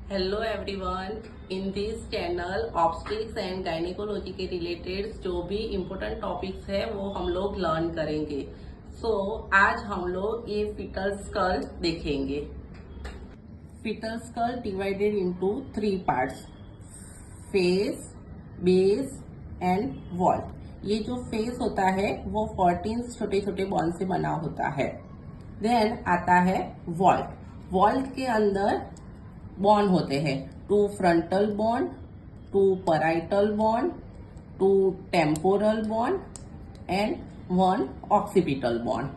Hello everyone. In this channel obstetrics and gynaecology के related जो भी इम्पोर्टेंट टॉपिक्स है वो हम लोग लर्न करेंगे। आज हम लोग ये फीटल स्कल देखेंगे। Fetal skull divided into 3 parts, face, base and wall. ये जो फेस होता है वो 14 छोटे छोटे बॉन से बना होता है। देन आता है वॉल्ट। वॉल्ट के अंदर बॉन्ड होते हैं, 2 frontal bond, 2 parietal bond, 2 temporal bond and 1 occipital bond.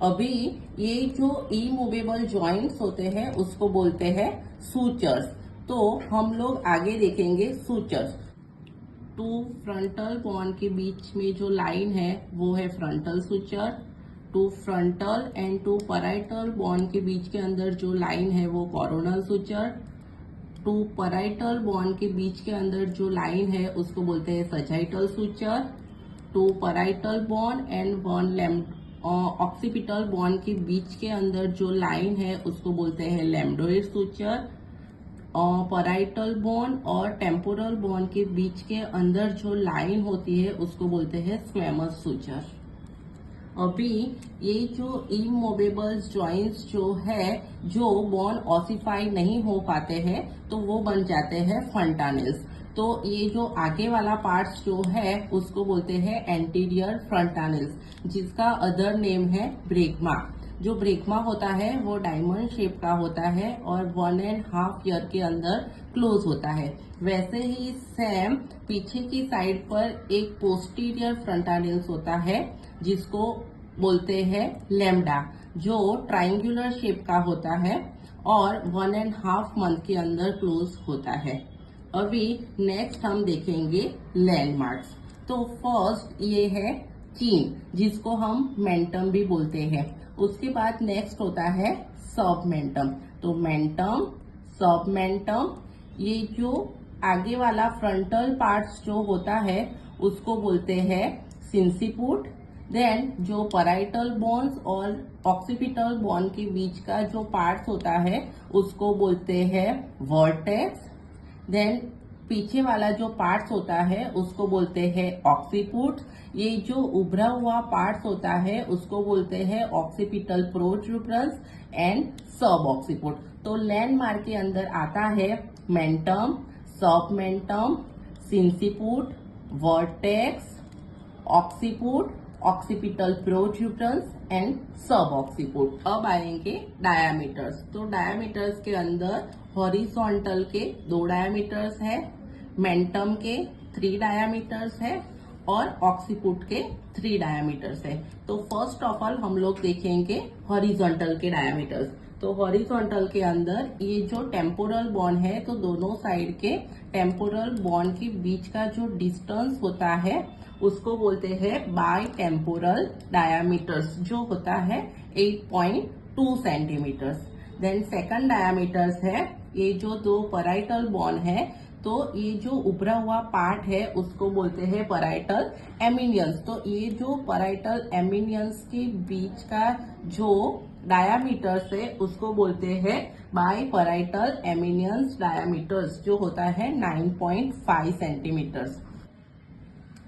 अभी ये जो इमूवेबल जॉइंट्स होते हैं उसको बोलते हैं सूचर्स। तो हम लोग आगे देखेंगे सूचर्स। 2 फ्रंटल बॉन्ड के बीच में जो लाइन है वो है frontal suture. 2 frontal and 2 parietal bond के बीच के अंदर जो लाइन है वो कोरोनल सूचर। 2 पैराइटल बॉन्ड के बीच के अंदर जो लाइन है उसको बोलते हैं sagittal suture. 2 parietal bond and 1 occipital bond के बीच के अंदर जो लाइन है उसको बोलते हैं लैम्डोइड सूचर। पैराइटल बॉन्ड और टेम्पोरल बॉन्ड के बीच के अंदर जो लाइन होती है उसको बोलते हैं स्क्वैमस सूचर। अभी ये जो इमूवेबल जॉइंट्स जो है, जो बोन ऑसिफाई नहीं हो पाते हैं तो वो बन जाते हैं फंटानेल्स। तो ये जो आगे वाला पार्ट्स जो है उसको बोलते हैं एंटीरियर फ्रंटानेल्स, जिसका अदर नेम है ब्रेगमा। जो ब्रेगमा होता है वो डायमंड शेप का होता है और 1.5 ईयर के अंदर क्लोज होता है। वैसे ही सेम पीछे की साइड पर एक पोस्टीरियर फ्रंटानेल्स होता है जिसको बोलते हैं लैम्डा, जो ट्रायंगुलर शेप का होता है और 1.5 मंथ के अंदर क्लोज होता है। अभी नेक्स्ट हम देखेंगे लैंडमार्क्स। तो फर्स्ट ये है चीन, जिसको हम मेंटम भी बोलते हैं। उसके बाद नेक्स्ट होता है सबमेंटम। तो मेंटम, सबमेंटम, ये जो आगे वाला फ्रंटल पार्ट्स जो होता है उसको बोलते हैं सिंसिपुट। देन जो पैराइटल बोन्स और ऑक्सीपिटल बोन के बीच का जो पार्ट्स होता है उसको बोलते हैं वर्टेक्स। देन पीछे वाला जो पार्ट्स होता है उसको बोलते हैं ऑक्सीपुट। ये जो उभरा हुआ पार्ट्स होता है उसको बोलते हैं ऑक्सीपिटल प्रोट्रूबरेंस एंड सब ऑक्सीपुट। तो लैंडमार्क के अंदर आता है mentum, सबमेंटम, सिंसिपुट, vertex, occiput, occipital प्रोट्रूबरेंस and सब ऑक्सीपुट। अब आएंगे डायामीटर्स। तो डायामीटर्स के अंदर हॉरिजॉन्टल के 2 डायामीटर्स है, मेंटम के 3 डायामीटर्स है और ऑक्सीपुट के 3 डायामीटर्स है। तो फर्स्ट ऑफ ऑल हम लोग देखेंगे हॉरिजॉन्टल के डायामीटर्स। तो हॉरिजॉन्टल के अंदर ये जो टेम्पोरल बॉन्ड है, तो दोनों साइड के टेम्पोरल बॉन्ड के बीच का जो डिस्टेंस होता है उसको बोलते हैं बाई टेम्पोरल डायामीटर्स, जो होता है 8.2 सेंटीमीटर्स। देन सेकंड डायामीटर्स है ये जो 2 पैराइटल बॉन्ड है, तो ये जो उभरा हुआ पार्ट है उसको बोलते हैं पैराइटल एमिनियंस। तो ये जो पैराइटल एमिनियंस के बीच का जो डायामीटर्स है उसको बोलते हैं बाई पैराइटल एमिनियंस डायामीटर्स, जो होता है 9.5 सेंटीमीटर्स।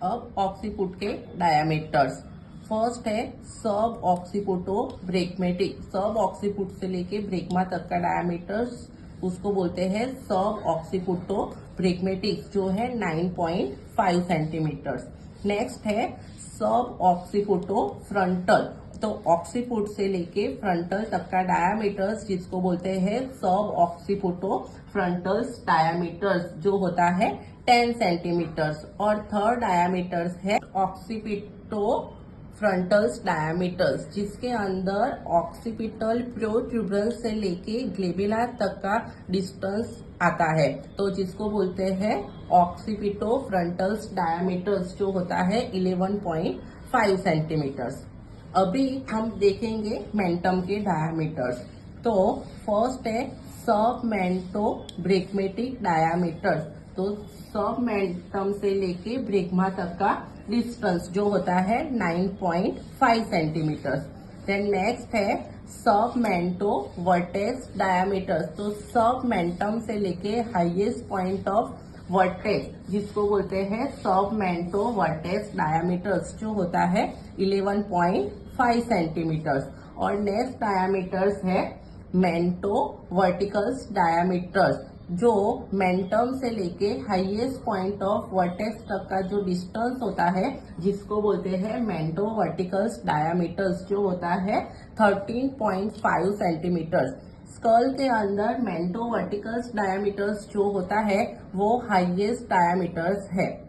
अब ऑक्सीपुट के डायामीटर्स। फर्स्ट है सब ऑक्सीपुटो ब्रेकमेटिक। सब ऑक्सीपुट से लेके ब्रेकमा तक का डायामीटर्स उसको बोलते हैं सब ऑक्सीपुटो ब्रेकमेटिक, जो है 9.5 सेंटीमीटर्स। नेक्स्ट है सब ऑक्सीपुटो फ्रंटल। तो ऑक्सीपुट से लेके फ्रंटल तक का डायामीटर्स जिसको बोलते हैं सब ऑक्सीपुटो फ्रंटल्स डायामीटर्स, जो होता है 10 सेंटीमीटर्स। और थर्ड डायामीटर्स है ऑक्सीपिटो फ्रंटल्स डायामीटर्स, जिसके अंदर ऑक्सीपिटल प्रोट्रूबरेंस से लेके ग्लेबुला तक का डिस्टेंस आता है, तो जिसको बोलते हैं ऑक्सीपिटो फ्रंटल्स डायामीटर्स, जो होता है 11.5 सेंटीमीटर्स। अभी हम देखेंगे मेंटम के डायामीटर्स। तो फर्स्ट है सबमेंटो ब्रेकमेटिक डायामीटर्स। तो सबमेंटम से लेके ब्रेगमा तक का डिस्टेंस जो होता है 9.5 सेंटीमीटर। देन नेक्स्ट है सबमेंटो वर्टेक्स डायमीटर्स, तो सबमेंटम से लेके हाईएस्ट पॉइंट ऑफ वर्टेक्स जिसको बोलते हैं सबमेंटो वर्टेक्स डायमीटर्स जो होता है 11.5 सेंटीमीटर्स। और नेक्स्ट डायमीटर्स है मेंटो वर्टिकल्स डायमीटर्स, जो मेंटम से लेके हाईएस्ट पॉइंट ऑफ वर्टेक्स तक का जो डिस्टेंस होता है जिसको बोलते हैं मेंटो वर्टिकल्स डायमीटर्स, जो होता है 13.5 सेंटीमीटर्स। स्कल के अंदर मेंटो वर्टिकल्स डायमीटर्स जो होता है वो हाईएस्ट डायमीटर्स है।